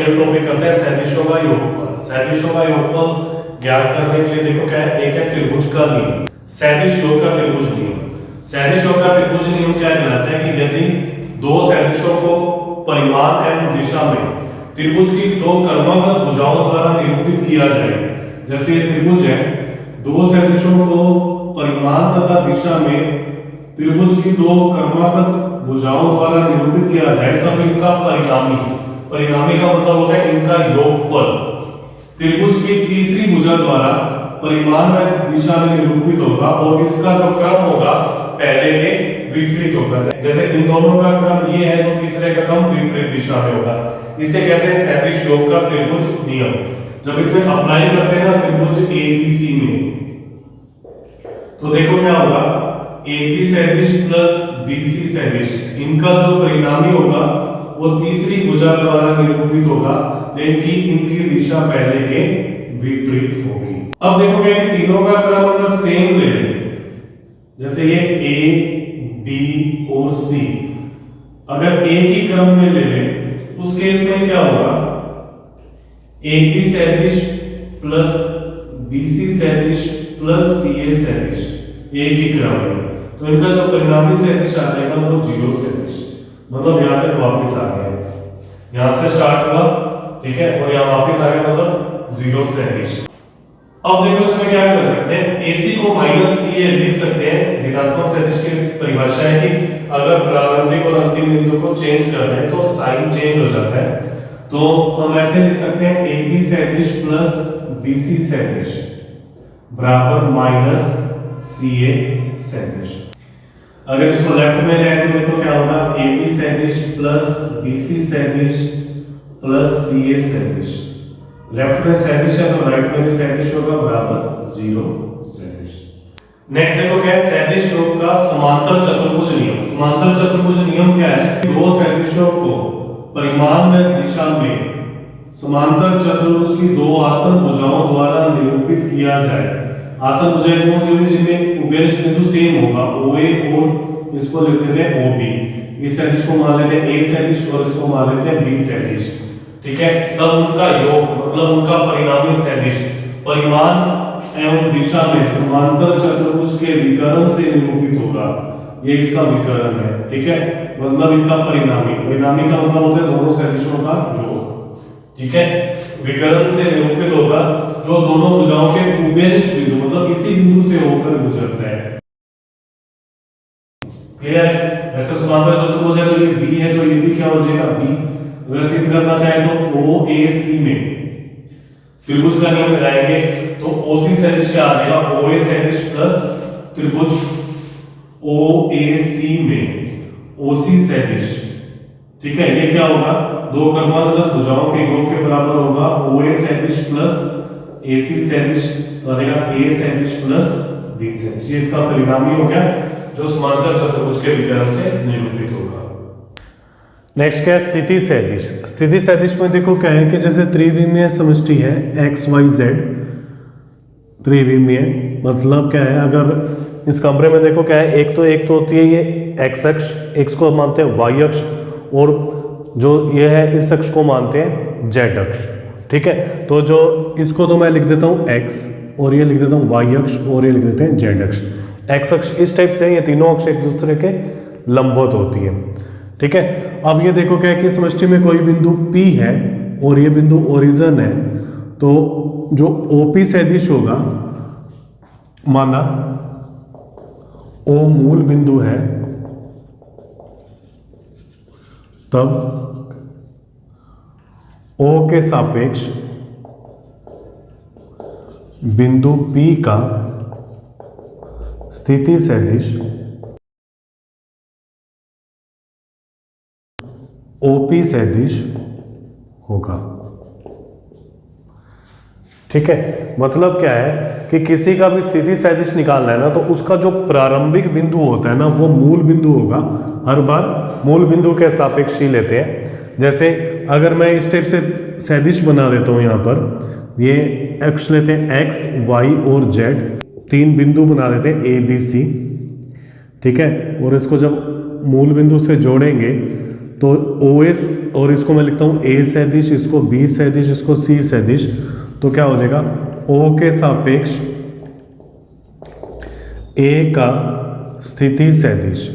एक टॉपिक करते हैं सदिशों का योगफल। सदिशों का योगफल ज्ञात करने के लिए देखो क्या है, एक है त्रिभुज का नियम, सदिश योग का त्रिभुज नियम। सदिश योग का त्रिभुज नियम क्या कहलाता है कि यदि दो सदिशों को परिमाण एवं दिशा में त्रिभुज की दो क्रमागत भुजाओं द्वारा निरूपित किया जाए, जैसे ये त्रिभुज है, दो सदिशों को परिमाण तथा दिशा में त्रिभुज की दो क्रमागत भुजाओं द्वारा निरूपित किया जाए, तब इनका परिणामी का मतलब होता है इनका योगफल त्रिभुज की तीसरी भुजा द्वारा परिमाण व दिशा में निरूपित होगा और इसका जो क्रम होगा पहले के विपरीत होगा। जैसे इन दोनों का क्रम ये है तो तीसरे का क्रम विपरीत दिशा में होगा। इसे कहते हैं सदिश योग का त्रिभुज नियम। जब इसमें अप्लाई करते हैं ना त्रिभुज एबीसी में, तो देखो क्या होगा, AB सदिश प्लस BC सदिश, इनका जो परिणामी होगा वो तीसरी भुजा द्वारा निरूपित होगा, लेकिन इनकी दिशा पहले के विपरीत होगी। अब देखो क्या कि तीनों का क्रम अगर सेम ले लें, जैसे ये A, B और C, अगर एक ही क्रम में ले लें उस केस में क्या होगा, AB सदिश प्लस BC सदिश प्लस CA सदिश एक ही क्रम में, तो इनका जो परिणामी सदिश आ जाएगा वो 0 सदिश, मतलब यहां तक वापस आ गया, यहां से स्टार्ट हुआ, ठीक है, और यहां वापस आ गया, मतलब 0 सदिश। अब देखो इसमें क्या कर सकते हैं, AC को -CA लिख सकते हैं। ऋणात्मक सदिश की परिभाषा है कि अगर प्रारंभिक और अंतिम बिंदु को चेंज कर दें तो साइन चेंज हो जाता है, तो हम ऐसे लिख सकते हैं AB सदिश प्लस BC सदिश बराबर -CA सदिश। अगर इसको लेफ्ट में ले तो देखो क्या होगा, AB सदिश प्लस BC सदिश प्लस CA सदिश, लेफ्ट में सदिश है तो राइट में भी सदिश होगा, बराबर 0 सदिश। नेक्स्ट देखो क्या है, सदिश योग का समांतर चतुर्भुज नियम। समांतर चतुर्भुज नियम क्या है, दो सदिशों को परिमाण में दिशा में समांतर चतुर्भुज की दो आसन भुजाओं द्वारा निरूपित किया जाए। आसन भुजाएं कौन सी होगी, जिनमें उभयनिष्ठ बिंदु सेम होगा, OA और इसको लिख देते हैं OB। इस सदिश को मान लेते हैं A सदिश और इसको मान लेते हैं B सदिश, ठीक है। तब उनका योग मतलब उनका परिणामी सदिश परिमाण एवं दिशा में समांतर चतुर्भुज के विकर्ण से निरूपित होगा। ये इसका विकर्ण है, ठीक है, मतलब इनका परिणामी का मतलब होता है दोनों सदिशों का योग, ठीक है। विकर्ण से निरूपित होगा जो दोनों भुजाओं के उभयनिष्ठ बिंदु मतलब इसी बिंदु से होकर गुजरता है। क्लियर? ऐसे समांतर चतुर्भुज है तो ये B है तो ये भी क्या हो जाएगा B। अगर सिद्ध करना चाहे तो OAC में त्रिभुज का नियम लगाएंगे तो OC सदिश क्या आ जाएगा, OA सदिश प्लस त्रिभुज OAC में OC सदिश, ठीक है। ये क्या होगा, दो क्रमागत भुजाओं के योग के बराबर होगा, OA सदिश प्लस AC सदिश आ जाएगा A सदिश प्लस B सदिश। ये इसका परिणामी हो गया जो समांतर चतुर्भुज के विकर्ण से निरूपित होगा। नेक्स्ट क्या है, स्थिति सदिश। स्थिति सदिश में देखो क्या है कि जैसे त्रिविमीय समष्टि है XYZ, त्रिविमीय मतलब क्या है, अगर इस कमरे में देखो क्या है, एक तो होती है ये x अक्ष, x को मानते हैं y अक्ष, और जो ये है इस अक्ष को मानते हैं z अक्ष, ठीक है। तो जो इसको तो मैं लिख देता हूँ x और ये लिख देता हूँ y अक्ष और ये लिख देते हैं z अक्ष। x अक्ष इस टाइप से, ये तीनों अक्ष एक दूसरे के लंबवत होती है, ठीक है। अब ये देखो क्या है कि समष्टि में कोई बिंदु P है और ये बिंदु ओरिजिन है, तो जो OP सदिश होगा, माना O मूल बिंदु है, तब O के सापेक्ष बिंदु P का स्थिति सदिश OP सदिश होगा, ठीक है। मतलब क्या है कि किसी का भी स्थिति सदिश निकालना है ना, तो उसका जो प्रारंभिक बिंदु होता है ना वो मूल बिंदु होगा। हर बार मूल बिंदु के सापेक्ष ही लेते हैं। जैसे अगर मैं इस टाइप से सदिश बना देता हूँ, यहाँ पर ये अक्ष लेते हैं x, y और z, तीन बिंदु बना देते हैं A B C, ठीक है। और इसको जब मूल बिंदु से जोड़ेंगे तो ओ एस, और इसको मैं लिखता हूँ ए सदिश, इसको बी सदिश, इसको सी सदिश, तो क्या हो जाएगा ओ के सापेक्ष ए का स्थिति सदिश,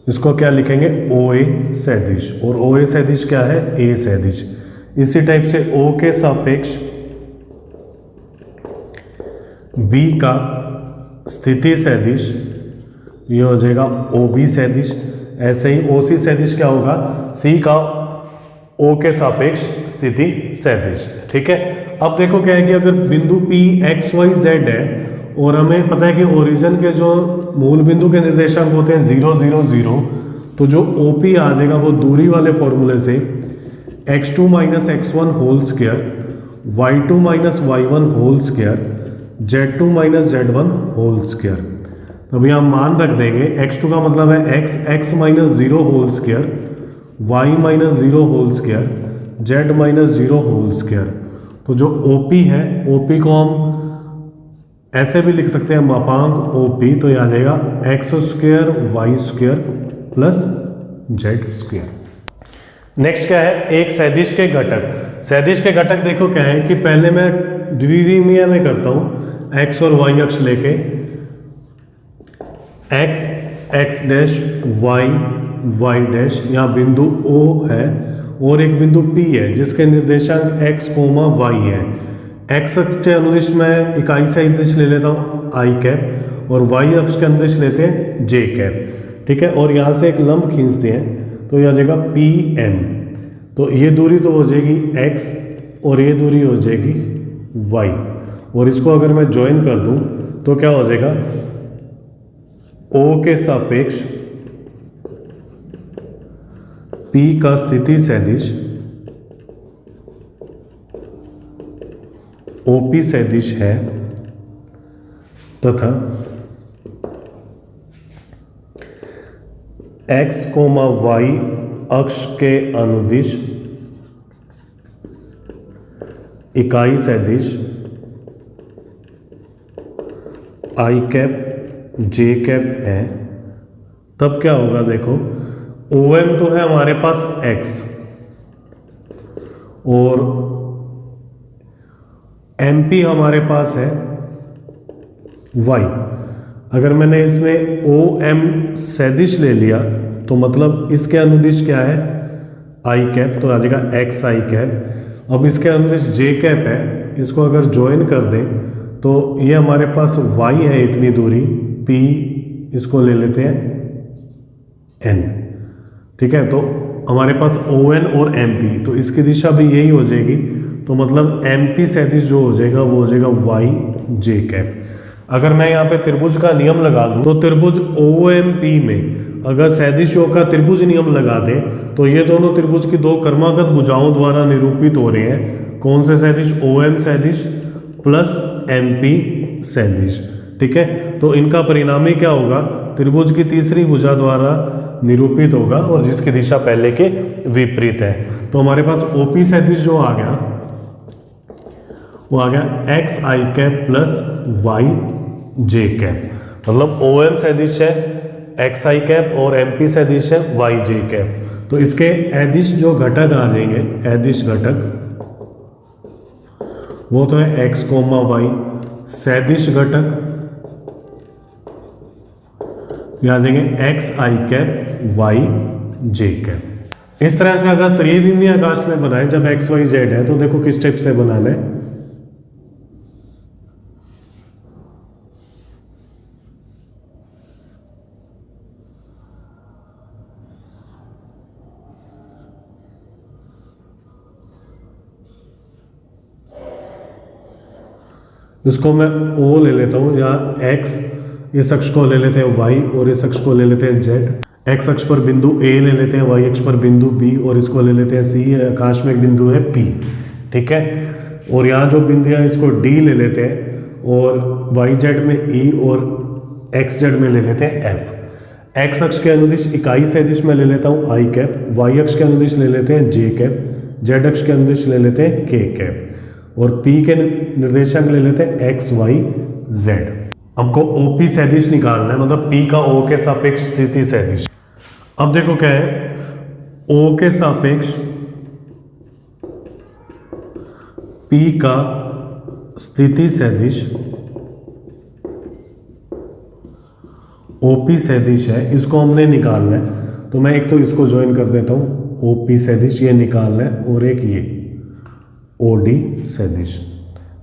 इसको क्या लिखेंगे ओ ए सदिश, और ओ ए सदिश क्या है ए सदिश। इसी टाइप से ओ के सापेक्ष बी का स्थिति सदिश, ये हो जाएगा ओ बी सदिश। ऐसे ही ओ सी सदिश क्या होगा सी का ओ के सापेक्ष स्थिति सदिश। ठीक है, अब देखो क्या है कि अगर बिंदु P x y z है और हमें पता है कि ओरिजिन के जो मूल बिंदु के निर्देशांक होते हैं 0 0 0, तो जो OP आ जाएगा वो दूरी वाले फॉर्मूले से x2 minus x1 whole square, y2 minus y1 whole square, z2 minus z1 whole square. तो अभी हम मान रख देंगे, x2 का मतलब है x minus 0 whole square, y minus 0 whole square, z minus 0 whole square. तो जो OP है, OP को हम ऐसे भी लिख सकते हैं मापांक OP, तो यह आ जाएगा x square y square plus z square. Next क्या है, एक सदिश के घटक। सदिश के घटक देखो क्या है कि पहले मैं द्विविमीय में करता हूँ, x और y अक्ष लेके, x डैश y डैश, यहाँ बिंदु O है और एक बिंदु P है जिसके निर्देशांक x, y है। x अक्ष के अनुदिश में इकाई सदिश ले लेता हूँ i कैप, और y अक्ष के अनुदिश लेते हैं j कैप। ठीक है, और यहाँ से एक लंब खींचते हैं तो यह आ जाएगा PM। तो ये दूरी तो हो जाएगी x और ये दूरी हो जाएगी y, और इसको अगर मैं ज्वाइन कर दूं तो क्या हो जाएगा O के सापेक्ष P का स्थिति सदिश OP सदिश है तथा x, y अक्ष के अनुदिश इकाई सदिश i कैप j कैप है। तब क्या होगा देखो, OM तो है हमारे पास x और MP हमारे पास है y। अगर मैंने इसमें OM सदिश ले लिया तो मतलब इसके अनुदिश क्या है i कैप, तो आ जाएगा x i कैप। अब इसके अनुदिश j कैप है, इसको अगर ज्वाइन कर दें तो ये हमारे पास y है इतनी दूरी p, इसको ले लेते हैं n। ठीक है, तो हमारे पास ON और MP, तो इसकी दिशा भी यही हो जाएगी, तो मतलब MP सदिश जो हो जाएगा वो हो जाएगा y j कैप। अगर मैं यहाँ पे त्रिभुज का नियम लगा दूं तो त्रिभुज OMP में अगर सदिशों का त्रिभुज नियम लगा दें तो ये दोनों त्रिभुज की दो क्रमागत भुजाओं द्वारा निरूपित हो रहे हैं। कौन से सदिश, OM सदिश प्लस MP सदिश। ठीक है, तो इनका परिणामी क्या होगा, त्रिभुज की तीसरी भुजा द्वारा निरूपित होगा और जिसकी दिशा पहले के विपरीत है। तो हमारे पास OP सदिश जो आ गया वो आ गया x i cap plus y j cap, मतलब OM सदिश है x i कैप और MP सदिश है y j कैप। तो इसके अदिश जो घटक आ जाएंगे, अदिश घटक वो तो है x, y। सदिश घटक ये आ जाएंगे x i cap y j cap. इस तरह से अगर त्रिविमीय आकाश में बनाए जब x y z है तो देखो किस टाइप से बनाना है। इसको मैं O ले लेता हूँ, यहाँ x, इस अक्ष को ले लेते हैं y और इस अक्ष को ले लेते हैं z। x अक्ष पर बिंदु A ले लेते हैं, y अक्ष पर बिंदु B और इसको ले लेते हैं C। आकाश में एक बिंदु है P। ठीक है, और यहाँ जो बिंदु है इसको D ले लेते हैं और yz में E और xz में ले लेते हैं F। x अक्ष के अनुदिश इकाई सदिश में ले लेता हूँ i कैप, y अक्ष के अनुदिश ले लेते हैं j कैप, z अक्ष के अनुदिश ले लेते हैं k कैप और P के निर्देशांक ले लेते हैं x y z। हमको OP सदिश निकालना है, मतलब P का O के सापेक्ष स्थिति सदिश। अब देखो क्या है, O के सापेक्ष P का स्थिति सदिश OP सदिश है, इसको हमने निकालना है। तो मैं एक तो इसको ज्वाइन कर देता हूँ, OP सदिश ये निकालना है, और एक ये OD सदिश।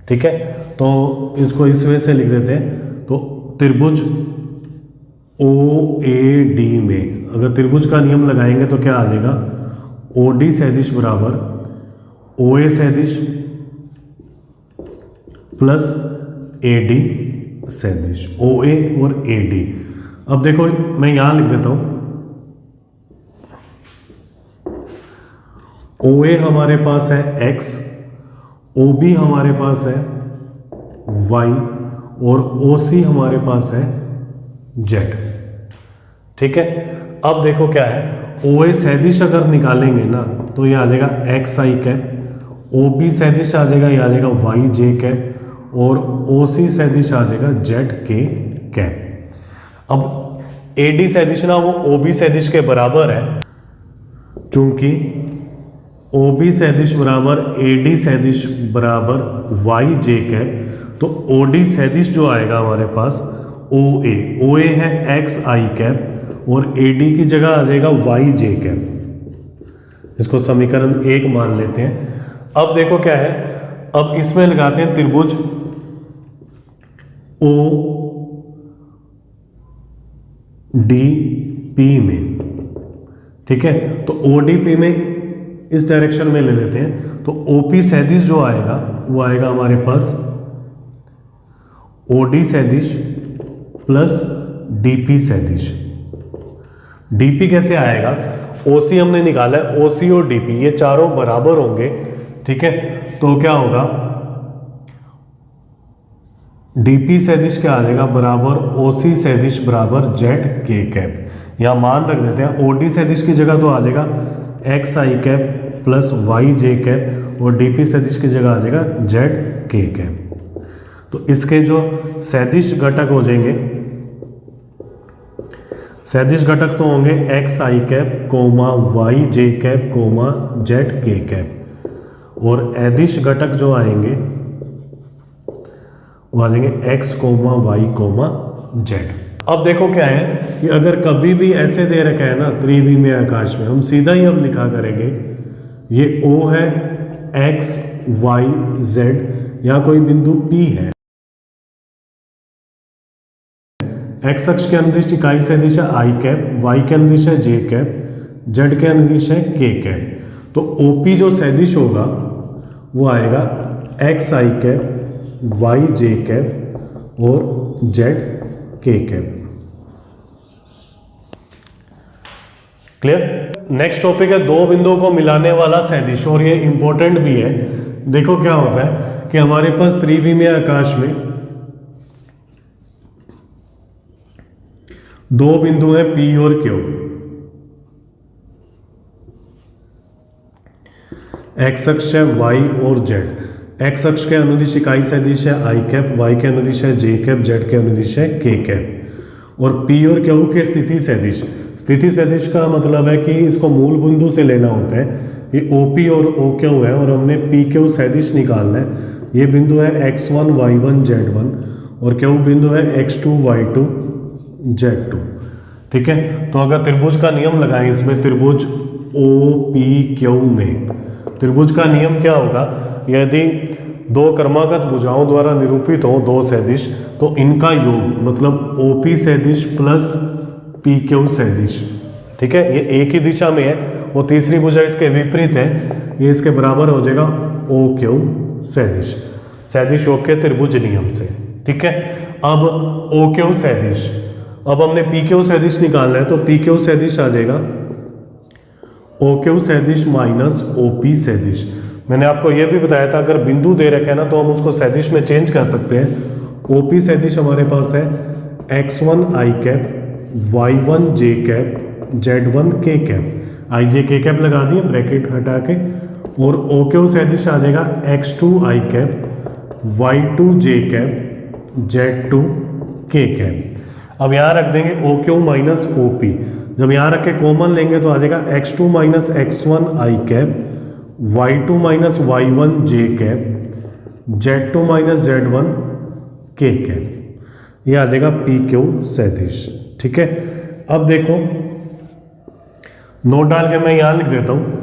ठीक है, तो इसको इस वजह से लिख देते हैं। तो त्रिभुज OAD में अगर त्रिभुज का नियम लगाएंगे तो क्या आ जाएगा, OD सदिश बराबर OA सदिश प्लस AD सदिश, OA और AD। अब देखो मैं यहां लिख देता हूं, OA हमारे पास है x, OB हमारे पास है y और OC हमारे पास है z। ठीक है, अब देखो क्या है, OA सदिश अगर निकालेंगे ना तो ये आ जाएगा xi कैप, OB सदिश आ जाएगा, ये आ जाएगा yj कैप, और OC सदिश आ जाएगा zk कैप। अब AD सदिश ना वो OB सदिश के बराबर है, चूंकि OB सदिश बराबर AD सदिश बराबर yj कैप, तो OD सदिश जो आएगा हमारे पास OA है xi कैप और AD की जगह आ जाएगा yj कैप। इसको समीकरण 1 मान लेते हैं। अब देखो क्या है, अब इसमें लगाते हैं त्रिभुज ODP में। ठीक है, तो ODP में इस डायरेक्शन में ले लेते हैं। तो OP सदिश जो आएगा वो आएगा हमारे पास OD सदिश प्लस DP सदिश। DP कैसे आएगा, OC हमने निकाला है, OC और DP ये चारों बराबर होंगे। ठीक है, तो क्या होगा, DP सदिश क्या आ जाएगा बराबर OC सदिश बराबर zk कैप। यहाँ मान रख देते हैं, OD सदिश की जगह तो आ जाएगा xi cap plus yj cap और DP सदिश की जगह आ जाएगा zk कैप। तो इसके जो सदिश घटक हो जाएंगे, सदिश घटक तो होंगे xi cap comma yj cap comma zk cap, और अदिश घटक जो आएंगे वो आ जाएंगे x comma y comma z। अब देखो क्या है कि अगर कभी भी ऐसे दे रखा है ना त्रिविमीय आकाश में, हम सीधा ही अब लिखा करेंगे, ये O है, x y z, यहाँ कोई बिंदु P है, x अक्ष के अनुदिश इकाई सदिश है i कैप, y के अनुदिश है j कैप, z के अनुदिश है k कैप। तो OP जो सदिश होगा वो आएगा xi कैप, yj कैप और zk cap. Clear? Next topic है दो बिंदुओं को मिलाने वाला सदिश, और ये इंपॉर्टेंट भी है। देखो क्या होता है कि हमारे पास त्रिविमीय आकाश में दो बिंदु हैं P और Q। x अक्ष है y और z। x अक्ष के अनुदिश इकाई सदिश है i कैप, y के अनुदिश है j कैप, z के अनुदिश है k कैप। और P और Q के स्थिति सदिश, स्थिति सदिश का मतलब है कि इसको मूल बिंदु से लेना होता है। ये OP और OQ है और हमने PQ सदिश निकालना है। ये बिंदु है x1 y1 z1 और Q बिंदु है x2 y2 z2। ठीक है, तो अगर त्रिभुज का नियम लगाएं इसमें, त्रिभुज OPQ में त्रिभुज का नियम क्या होगा, यदि दो क्रमागत भुजाओं द्वारा निरूपित हो दो सदिश, तो इनका योग मतलब OP सदिश प्लस PQ सदिश। ठीक है, ये एक ही दिशा में है, वो तीसरी भुजा इसके विपरीत है, ये इसके बराबर हो जाएगा OQ सदिश, सदिश योग के त्रिभुज नियम से। ठीक है, अब OQ सदिश, अब हमने PQ सदिश निकालना है, तो PQ सदिश आ जाएगा OQ सदिश माइनस OP सदिश। मैंने आपको यह भी बताया था अगर बिंदु दे रखे हैं ना तो हम उसको सदिश में चेंज कर सकते हैं। OP सदिश हमारे पास है x1 i cap, y1 j cap, z1 k cap, ij k cap लगा दिए ब्रैकेट हटा के, और OQ सदिश आ जाएगा x2 i cap, y2 j cap, z2 k cap. अब यहाँ रख देंगे OQ माइनस OP, जब यहाँ रख के कॉमन लेंगे तो आ जाएगा x2 माइनस x1 आई कैप, y2 माइनस y1 जे cap, z2 minus z1 k cap. ये आ जाएगा पी क्यू सदिश। ठीक है, अब देखो नोट डाल के मैं यहाँ लिख देता हूँ।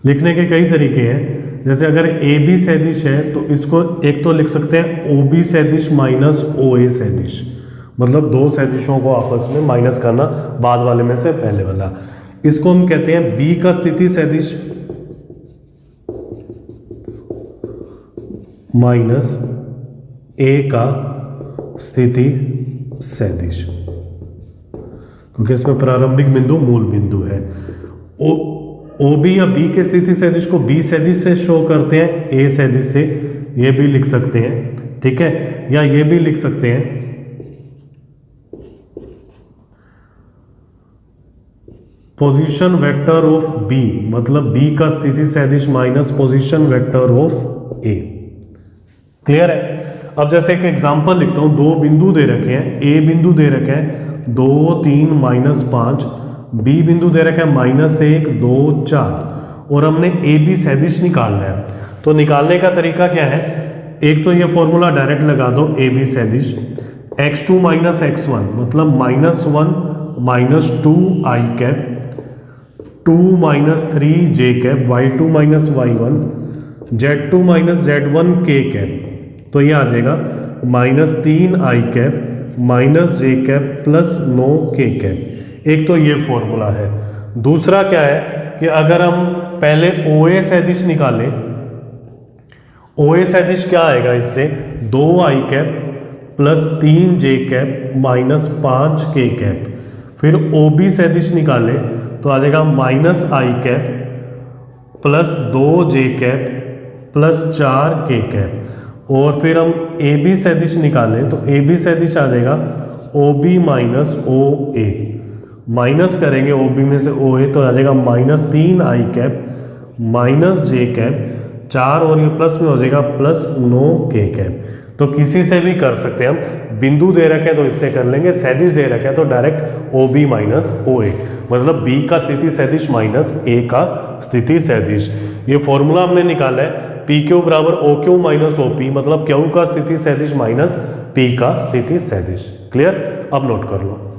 लिखने के कई तरीके हैं, जैसे अगर ए बी सदिश है तो इसको एक तो लिख सकते हैं ओ बी सदिश माइनस ओ ए सदिश, मतलब दो सदिशों को आपस में माइनस करना, बाद वाले में से पहले वाला। इसको हम कहते हैं बी का स्थिति सदिश माइनस ए का स्थिति सदिश, क्योंकि इसमें प्रारंभिक बिंदु मूल बिंदु है। ओ बी या बी के स्थिति सदिश को बी सदिश से शो करते हैं, ए सदिश से, ये भी लिख सकते हैं। ठीक है, या ये भी लिख सकते हैं पोजीशन वेक्टर ऑफ बी, मतलब बी का स्थिति सदिश minus position vector of A. Clear है? अब जैसे एक एग्जांपल लिखता हूं, दो बिंदु दे रखे हैं, ए बिंदु दे रखे हैं 2 3 माइनस 5, बी बिंदु दे रखा है -1 2 4, और हमने ए बी सदिश निकालना है। तो निकालने का तरीका क्या है, एक तो ये फॉर्मूला डायरेक्ट लगा दो, ए बी सदिश x2 माइनस x1 मतलब -1 minus 2 i cap, 2 minus 3 j cap, y2 minus y1, z2 minus z1 k cap. तो ये आ जाएगा -3 i cap minus j cap plus 9 k cap. एक तो ये फॉर्मूला है। दूसरा क्या है कि अगर हम पहले ओ ए सदिश निकालें, ओ ए सदिश क्या आएगा इससे, 2 i cap plus 3 j cap minus 5 के कैप। फिर ओ बी सदिश निकालें तो आ जाएगा माइनस आई कैप प्लस 2 जे कैप प्लस 4 के कैप। और फिर हम ए बी सदिश निकालें तो ए बी सदिश आ जाएगा ओ बी माइनस ओ ए, माइनस करेंगे ओ बी में से ओ ए तो आ जाएगा -3 i cap minus j cap, 4 और ये प्लस में हो जाएगा प्लस 9 के कैप। तो किसी से भी कर सकते हैं हम, बिंदु दे रखे हैं तो इससे कर लेंगे, सदिश दे रखे हैं तो direct O B minus O ए, मतलब बी का स्थिति सदिश माइनस ए का स्थिति सदिश। ये फॉर्मूला हमने निकाला है पी क्यू बराबर O Q minus O P, मतलब क्यू का स्थिति सदिश माइनस पी का स्थिति सदिश। क्लियर? अब नोट कर लो।